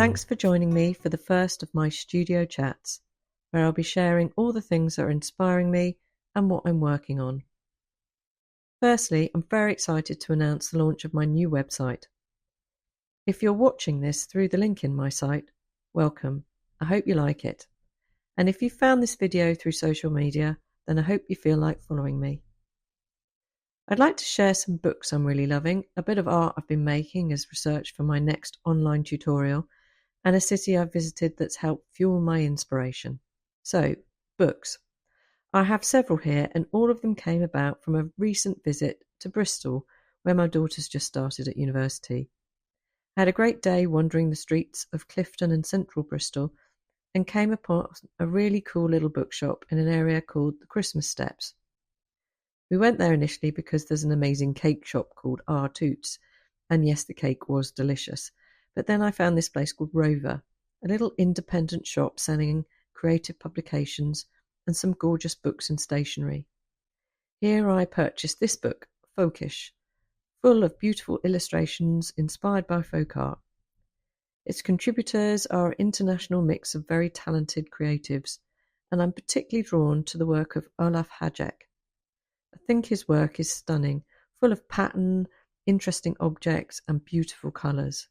Thanks for joining me for the first of my studio chats, where I'll be sharing all the things that are inspiring me and what I'm working on. Firstly, I'm very excited to announce the launch of my new website. If you're watching this through the link in my site, welcome. I hope you like it. And if you found this video through social media, then I hope you feel like following me. I'd like to share some books I'm really loving, a bit of art I've been making as research for my next online tutorial, and a city I've visited that's helped fuel my inspiration. So, books. I have several here, and all of them came about from a recent visit to Bristol, where my daughter's just started at university. I had a great day wandering the streets of Clifton and central Bristol, and came upon a really cool little bookshop in an area called the Christmas Steps. We went there initially because there's an amazing cake shop called R Toots, and yes, the cake was delicious. But then I found this place called Rover, a little independent shop selling creative publications and some gorgeous books and stationery. Here I purchased this book, Folkish, full of beautiful illustrations inspired by folk art. Its contributors are an international mix of very talented creatives, and I'm particularly drawn to the work of Olaf Hajek. I think his work is stunning, full of pattern, interesting objects and beautiful colours.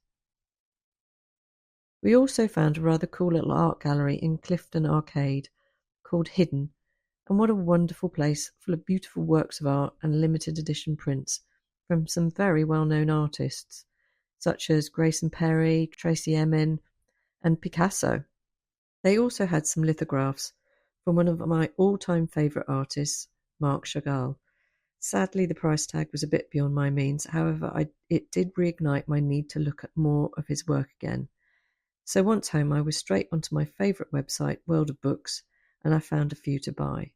We also found a rather cool little art gallery in Clifton Arcade called Hidden, and what a wonderful place, full of beautiful works of art and limited edition prints from some very well-known artists, such as Grayson Perry, Tracy Emin, and Picasso. They also had some lithographs from one of my all-time favourite artists, Marc Chagall. Sadly, the price tag was a bit beyond my means. However, it did reignite my need to look at more of his work again. So once home, I was straight onto my favourite website, World of Books, and I found a few to buy.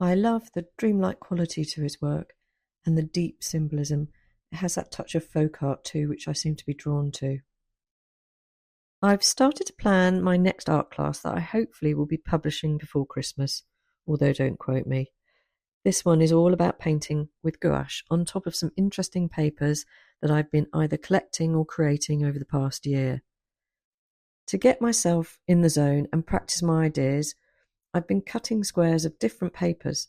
I love the dreamlike quality to his work and the deep symbolism. It has that touch of folk art too, which I seem to be drawn to. I've started to plan my next art class that I hopefully will be publishing before Christmas, although don't quote me. This one is all about painting with gouache on top of some interesting papers that I've been either collecting or creating over the past year. To get myself in the zone and practice my ideas, I've been cutting squares of different papers.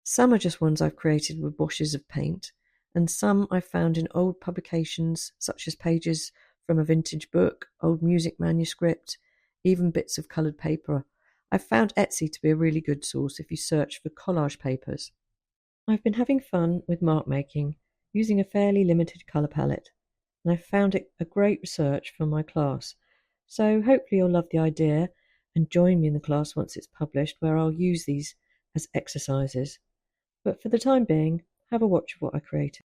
Some are just ones I've created with washes of paint, and some I've found in old publications, such as pages from a vintage book, old music manuscript, even bits of coloured paper. I've found Etsy to be a really good source if you search for collage papers. I've been having fun with mark making, using a fairly limited colour palette, and I've found it a great research for my class. So hopefully you'll love the idea and join me in the class once it's published, where I'll use these as exercises. But for the time being, have a watch of what I created.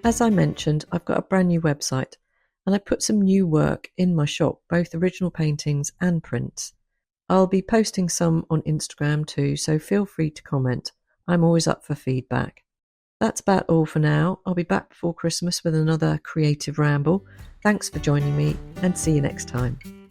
As I mentioned, I've got a brand new website and I put some new work in my shop, both original paintings and prints. I'll be posting some on Instagram too, so feel free to comment. I'm always up for feedback. That's about all for now. I'll be back before Christmas with another creative ramble. Thanks for joining me and see you next time.